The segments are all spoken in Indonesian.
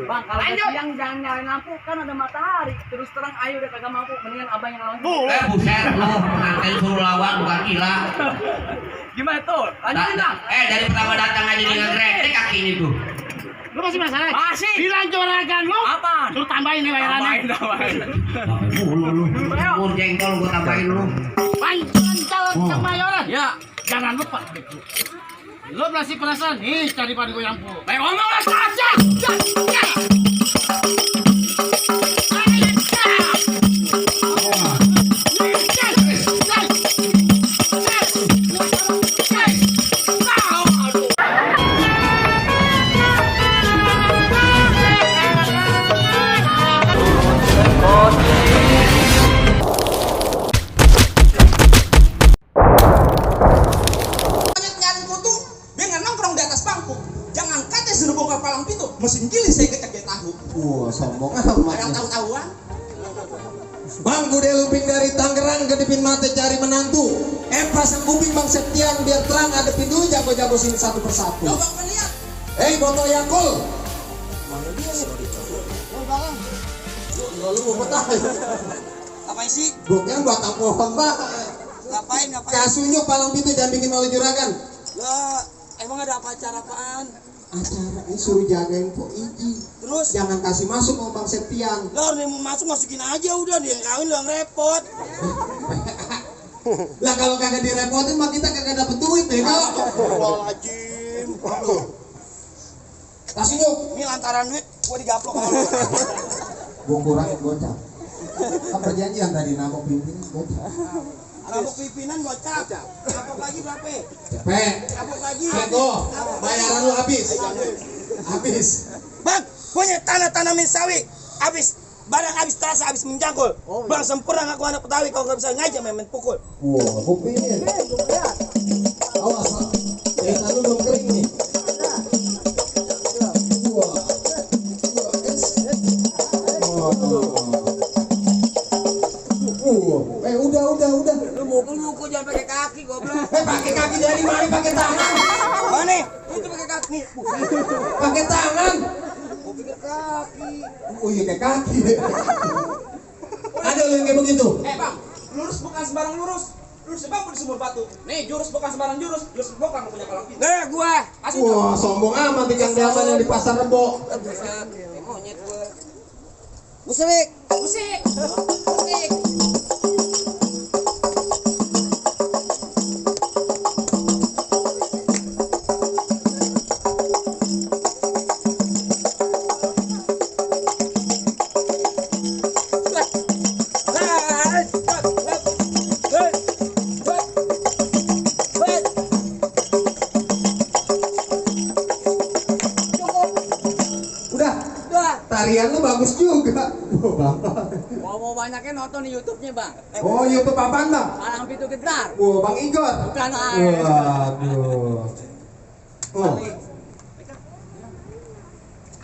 Bang, kalau siang jangan nyalain lampu, kan ada matahari. Terus terang ayo udah kagak mampu, mendingan abang yang lawan. Buset lu, pengantin suruh lawan bukan gila. Gimana tuh? Lanjutin lah. Dari pertama datang aja dia ngegrek kakinya tuh. Lu masih penasaran? Masih. Bilang juragan lu. Apa? Suruh tambahin nih bayarannya. Tambahin. Lu. Bur jengkol gua tambahin lu. Pancuran calon kemayoran. Ya. Jangan lupa. Lu masih penasaran? Nih cari pan gue yang pu. Baik ngomong lah saja. Mesin giling saya kecek dia tahu. Wah, sombong amat. Yang tahu-tahuan. Bang Bude Luping dari Tangerang kedipin mate cari menantu. Pasang kuping Bang Septian biar terang adepin dulu jago-jago sini satu persatu. Coba melihat. Botol Yakul. Mana dia nih? Oh, Bang. Lalu mau petah. Ngapain sih? Bukan buat pohon, Pak. Ngapain? Kasunyuk palang pintu jangan bikin malu juragan. Lah, emang ada apa acara apaan? Acara ini suruh jagain Pok Iji. Terus? Jangan kasih masuk sama Bang Septian. Lah, orang yang mau masuk masukin aja udah, dia yang kawin lu yang repot. Lah kalau kagak direpotin mah kita kagak dapet duit deh, Kak. Astagfirullahaladzim. Kasunyuk. Ini lantaran duit, gua digaplok sama lu. Gua kurangin gocap. Kan perjanjian tadi nabok pimpinan gocap. Nabok pimpinan gocap. Nabok lagi berapa? Cepet. Nabok lagi. Sego. Bayaran lu habis. Habis. Bang, punya tanah-tanamin sawi. Habis. Barang habis terasa habis menjangkul. Bang, sempurna ngaku anak Betawi kalau nggak bisa ngajak main pukul. Wah, kupingin. Awas, Pak. Ternyata lu belum kering nih. Wah. Udah. Lu mukul jangan pakai kaki, goblok. Pakai kaki dari mana? Pakai tangan. Mana? Itu pakai kaki. Pakai tangan. Gua pikir kaki. Oh iya, kayak kaki. Ada lu yang kayak begitu? Bang, lurus bukan sembarang lurus. Lurus bang di sumur batu. Nih, jurus bukan sembarang jurus. Jurus bukan punya palang pintu. Gua. Kasih Wah, sombong amat ikan diaman yang di pasar Rebo. Monyet gua. Musik. Tarian lu bagus juga. Mau banyaknya nonton di YouTube-nya, Bang. Oh, YouTube apaan, Bang? Palang pintu gedar. Wah, Bang Igor. Bukan, Waduh. Oh.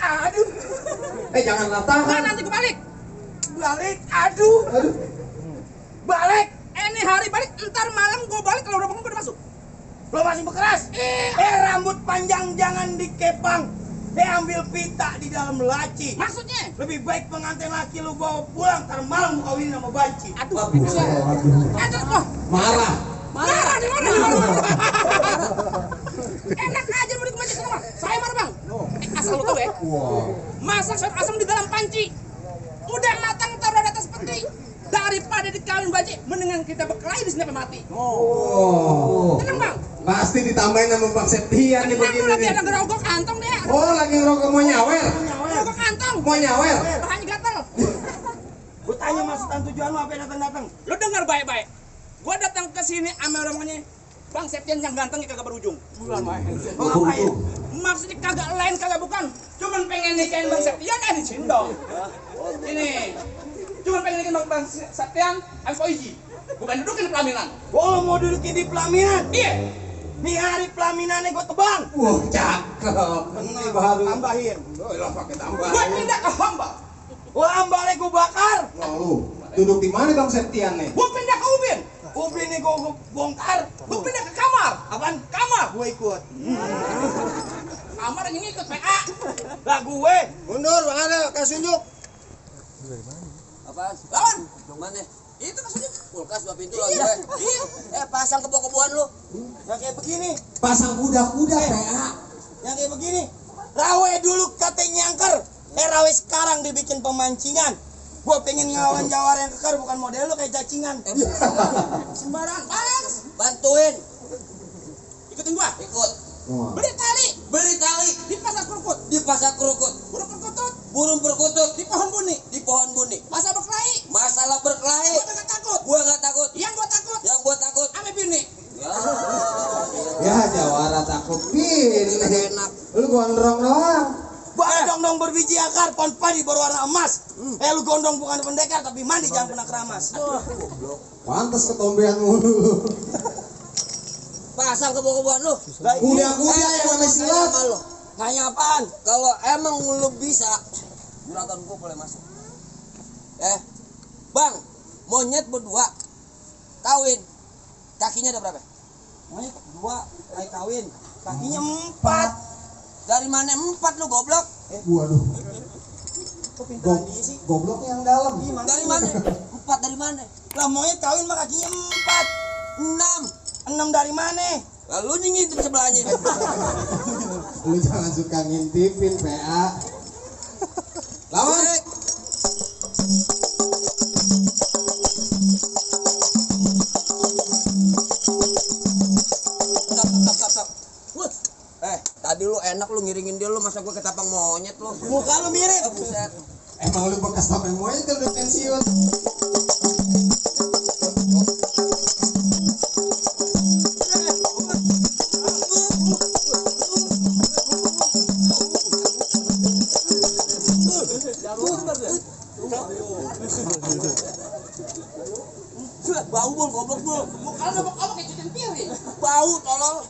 Aduh. Jangan latahan. Nanti gue balik. Balik. Aduh. Balik. Ini hari balik, ntar malam gue balik kalau udah bangun gue udah masuk. Lo masih bekeras? Rambut panjang jangan dikepang. Ambil pita di dalam laci. Maksudnya? Lebih baik pengantin laki lu bawa pulang, ntar malam lu kawin sama banci. Aduh. Marah. Marah di mana? Enak aja mau dikemasin sama. Saya marah, Bang. Asal lu tahu ya. Masak sayur asam di dalam panci. Udah matang taruh di atas peti. Daripada dikawin banci, mendingan kita berkelahi di sini sampai mati. Tenang, Bang. Pasti ditambahin sama Bang Septian nih Tenang begini lu lagi nih. ada gerogok kantong deh. Lagi ngerokok mau nyawer. Gerogok kantong. Mau nyawer. Bahannya gatel. Gua tanya maksudnya tujuan lu apa yang datang-datang? Lu dengar baik-baik. Gua datang ke sini sama orangnya Bang Septian yang ganteng kagak berujung. Bukan main. Ngapain? Maksudnya kagak lain kagak bukan. Cuman pengen nikahin Bang Septian izin dong. Ini. Cuman pengen nikahin Bang Septian sama Iji. Bukan dudukin di pelaminan. Oh, mau dudukin di pelaminan? Iya. Nih hari pelaminannya gua tebang. Wah, cakep. Ini baru. Tambahin. Lah pakai Gua tambahan. pindah ke Hamba. Wah, ambalnya gua bakar. Lalu duduk di mana Bang Septian nih? Gua pindah ke Ubin. Ubin nih gua bongkar. Gua pindah ke kamar. Apaan? Kamar. Gua ikut. Amar yang ngikut PA. Lah gue. Mundur, Bang Adel, kasih unjuk. Apaan? Lawan. Mana? Itu maksudnya. Kulkas 2 pintu Iya. lagi gue. Iya. Pasang kebo-keboan lu. Yang kayak begini. Pasang kuda-kuda, PA. Yang kayak begini. Rawe dulu katanya nyangker. Rawe sekarang dibikin pemancingan. Gue pengen ngelawan jawara yang kekar, bukan model lu kayak cacingan. Sembarangan. Panas. Bantuin. Ikutin gua. Ikut. Beli tali. Beri tali Di pasar kerukut. di pasar kerukut. Burung perkutut. Burung perkutut Di pohon buni. di pohon buni. Masa berkelahi. Masalah berkelahi. Gua nggak takut. Gua nggak takut. Yang gua takut. Yang gua takut. Ame bini. Ya. Ya, jawara takut pilih. Enak. Lu gondrong doang. Gua dong berbiji akar, pohon padi berwarna emas. Lu gondong bukan pendekar, tapi mandi jangan pernah keramas. Pantes ketombean mulu. Pasang kebo-keboan lu. Kuda-kuda yang namanya silat. Sama lu. Nanya apaan? Kalau emang lu bisa, juragan gua boleh masuk. Bang, monyet berdua kawin. Kakinya ada berapa? Monyet 2, kayak kawin. Kakinya 4. Dari mana 4 lu goblok? Waduh. Kok pintaran dia sih? Gobloknya yang dalam. Dari mana? 4 dari mana? Lah monyet kawin mah kakinya 4. 6. 6 dari mana? Lalu nyingin sebelahnya. Lu jangan suka ngintipin, PA. Lawan. Stop. Tadi lu enak lu ngiringin dia lu, masa gua ketapang monyet lu. Muka lu mirip. Buset. Emang lu bekas tameng monyet kan udah pensiun. Bau bul, goblok bul. Muka lu obok-obok kayak cucian piring. Bau tolong.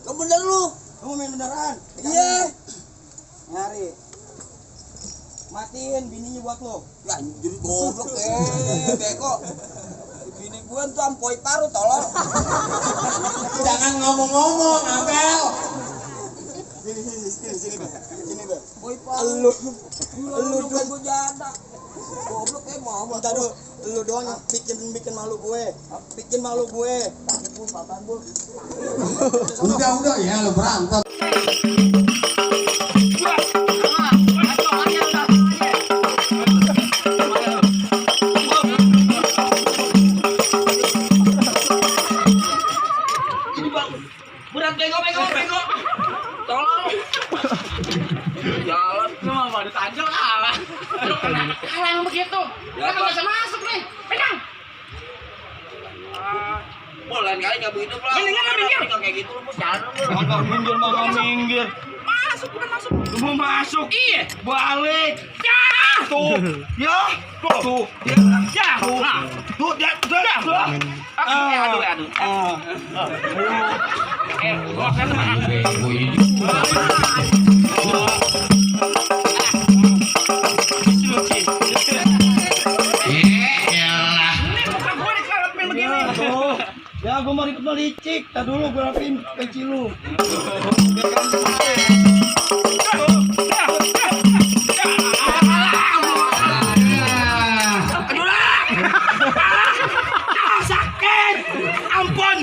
Lu bener lu. Kamu main beneran? Iya. Nyari. Matiin bininya buat lo. Ya jadi goblok beko. Bini gua tuh ampoi paru tolong. Jangan ngomong-ngomong, Abel. Sini, Bang. Ampoi paru. Lu gua jadak. Goblok mau. Bentar dulu. Lu doang yang bikin malu gue. Bikin malu gue. Udah ya lu berantem. Berat bego. Tolong. Jalan cuma pada tajam kalah. Lu kalah yang begitu. Kan enggak bisa masuk nih. Pegang. Lain kali enggak begitu, Bro. Mendingan lu minggir. Kayak gitu lu jalan lu. Enggak minggir, mau minggir. Masuk bukan masuk. Lu mau masuk? Iya. Balik. Ya. Tuh. Ya. Tuh. Ya. Nah. Tuh, ya. Aduh. Gua kan Bego ini. Elah. ini muka gua dikarepin begini. Ya, gua mau ribet licik. Tar dulu gua rapiin peci lu. Aduh lah. Sakit. Ampun.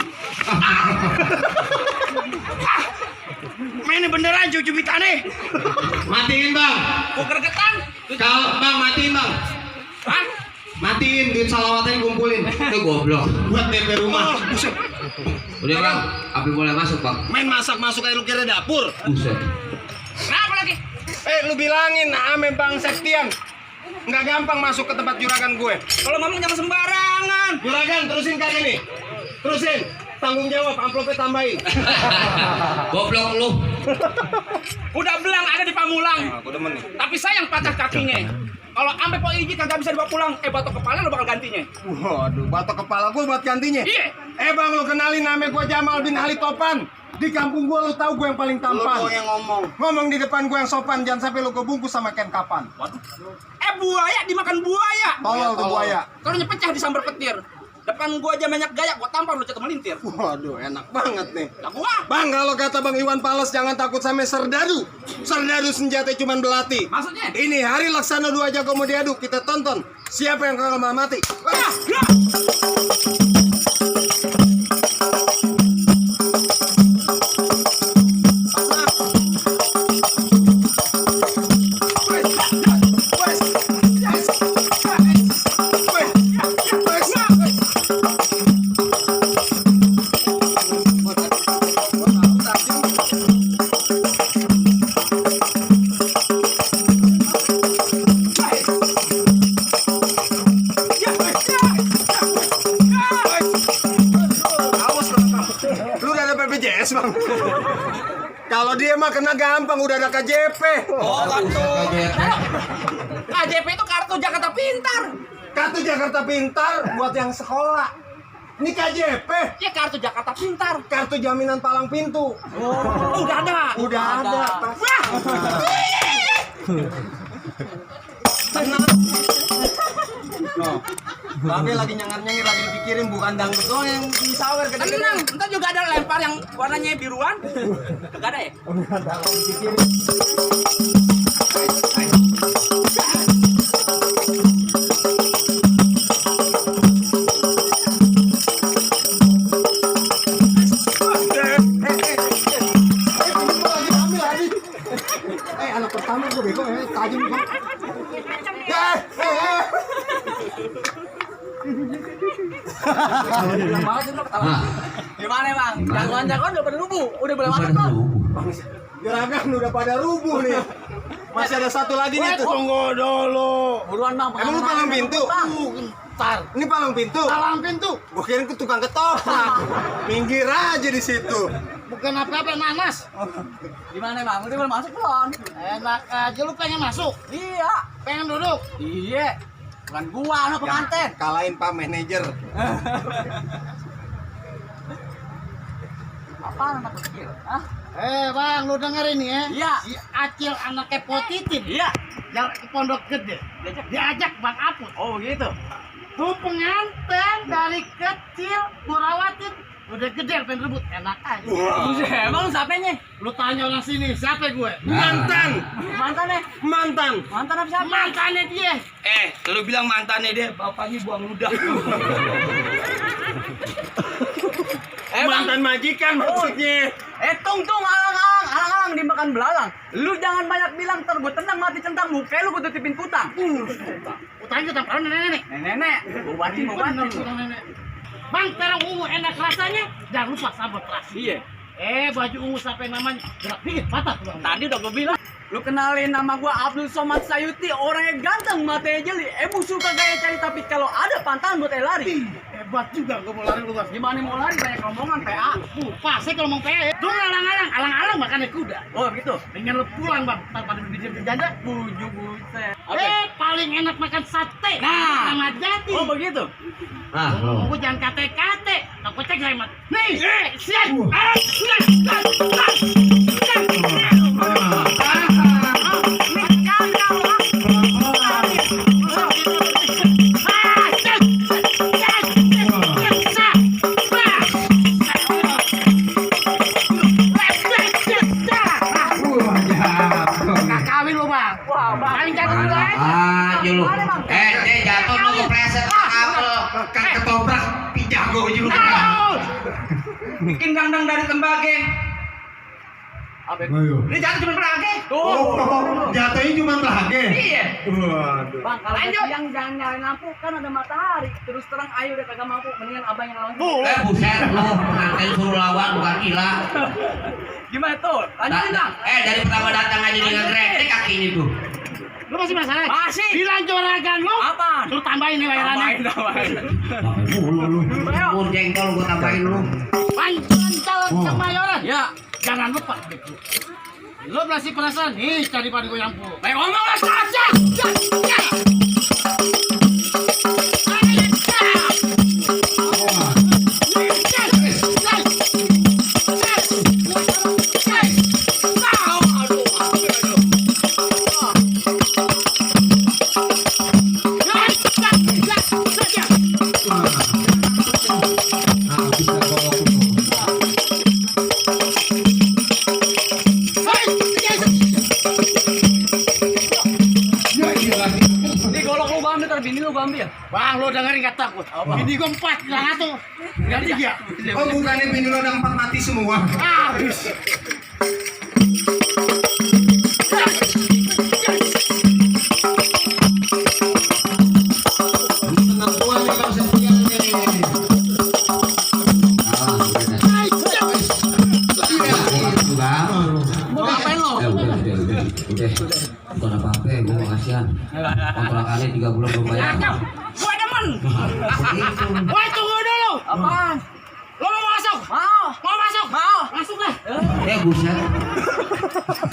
Ini beneran cucu bita nih. Matiin bang. Gua gregetan. Kalau bang matiin bang. Hah? Matiin duit salawatnya kumpulin. Itu goblok. Buat DP rumah. Buset. Udah bang. Api boleh masuk bang. Main masak-masuk kayak lu kira dapur. Buset. Kenapa lagi? Lu bilangin ame Bang Septian. Nggak gampang masuk ke tempat juragan gue. Kalau ngomong jangan sembarangan. Juragan, terusin kagak nih? Terusin. Tanggung jawab, amplopnya tambahin. Goblok lu. Udah belang ada di Pamulang. Aku demen nih. Tapi sayang patah kakinya. Kalau ampe po Iji kagak bisa dibawa pulang, batok kepala lo bakal gantinya. Waduh, batok kepala gue buat gantinya. Iya. Bang, lu kenalin nama gue Jamal bin Ali Topan. Di kampung gue lu tahu gue yang paling tampan. Lu yang ngomong. Ngomong di depan gue yang sopan, jangan sampai lu kebungkus sama Ken Kapan. Buaya dimakan buaya. Tolol tuh buaya. Kalau pecah disambar petir. Depan gua aja banyak gaya, gua tampar lu jatuh melintir. Waduh, enak banget nih. Lah gua. Bang, kalau kata Bang Iwan Fals jangan takut sama serdadu. Serdadu senjata cuman belati. Maksudnya? Ini hari laksana 2 jago mau diaduk. Kita tonton siapa yang kalah mati. Ah, ya. Lu udah ada BPJS, Bang? Kalau dia mah kena gampang, udah ada KJP. Oh, kartu. KJP itu kartu Jakarta Pintar. Kartu Jakarta Pintar buat yang sekolah. Ini KJP, Ya kartu Jakarta Pintar. kartu jaminan palang pintu. Oh, udah ada. Udah ada. Tenang. No. Babe lagi nyengir-nyengir, lagi dipikirin bukan dangdut doang yang disawer gede-gede. Tenang, ntar juga ada lempar yang warnanya biruan. Gak ada ya? Anak pertama gue bego, tajam gue. Gimana bang? Jagoan-jagoan udah pada rubuh, udah boleh makan bang. Juragan udah pada rubuh nih. Masih ada satu lagi nih tuh. Tunggu dulu. Buruan bang. Emang lu palang pintu? Ntar. Ini palang pintu. Palang pintu. Gue kira ke tukang ketoprak. Minggir aja di situ. Bukan apa-apa nanas. Gimana bang? Udah boleh masuk belum? Enak aja, lu pengen masuk? Iya. Pengen duduk? Iya. Bukan gua, anak pengantin. Kalahin Pak Manajer. Apaan anak kecil? Hah? Bang, lu dengerin nih ya. Iya. Si Acil anaknya Potitin. Iya. Yang ke pondok gede. Diajak Bang Apus. Oh gitu. Tuh pengantin dari kecil gua rawatin. Udah gede pengen rebut. Enak aja. Emang lu siapanya? Lu tanya orang sini, siapa gue? Mantan. Mantannya? Mantan. Mantan apa siapa? Mantannya dia. Lu bilang mantannya dia, bapaknya buang ludah. Mantan majikan maksudnya. Tung, alang-alang dimakan belalang. Lu jangan banyak bilang, ntar gue tendang mati centang muka lu, gue tutupin kutang. Utangnya utang kalau nenek-nenek. Nenek, mau Bener, bantu. utang nenek. Bang, sekarang ungu enak rasanya. Jangan lupa sabot terasi. Iya. Baju ungu sampai namanya gerak dikit patah tuh. Tadi udah gue bilang, lu kenalin nama gua Abdul Somad Sayuti, orangnya ganteng, matanya jeli. Musuh kagak cari, tapi kalau ada pantangan buat lari. Hebat juga gue mau lari lu Bang. Gimana mau lari, banyak rombongan PA. Pas saya kalau mau PE, tuh alang-alang makannya kuda. Oh gitu. Dengan lu pulang Bang, tanpa berpikir berjanda. Bujuk buset. Paling enak makan sate. Nah. Ramat Jati. Oh begitu. Gue jangan kate-kate. Aku cek hemat. Nih, siap. Kawin lu Bang. Wah, Paling jatuh dulu aja. Julu. Dia jatuh lu kepleset kabel kan ketoprak pijago juga. bikin gandang dari tembaga. Apa itu? Ini jatuh cuma pelage. Jatuhnya cuma pelage. Iya. Waduh. Bang, kalau siang jangan nyalain lampu, kan ada matahari. Terus terang ayo udah kagak mampu, mendingan abang yang lawan. Buset lu, pengantin suruh lawan bukan gila. Gimana tuh? Lanjutin bang. Dari pertama datang aja dia ngegrek kaki ini tuh. Lu masih penasaran? Masih. Bilang juragan lu. Apa? Lu tambahin nih bayarannya. Tambahin. Lu bubur jengkol gua tambahin lu. Pancuran calon kemayoran. Ya. Jangan lupa. Lu masih penasaran? Nih cari pada gue yang puluh. Baik ngomong lah saja. ntar bini lu gua ambil. Bang, lo dengerin kataku. Bini gue 4, yang satu. Yang 3. Oh bukannya bini lo ada 4 mati semua. Habis. Tenang tua nih Bang Septian nih. Mau ngapain lo? Udah, bukan apa-apa, gue mau kasihan. Kontrakannya 3 bulan belum bayar. Gua demen. Begitu. Woi, tunggu dulu. Apaan? Lo mau masuk? Mau. Mau masuk? Mau. Masuk lah. Buset.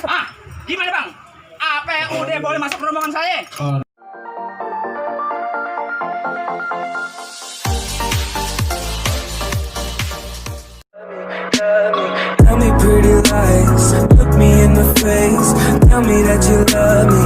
Ah, gimana bang? Apa yang udah boleh masuk ke rombongan saya? Tell me pretty lies, look me in the face. Tell me that you love me,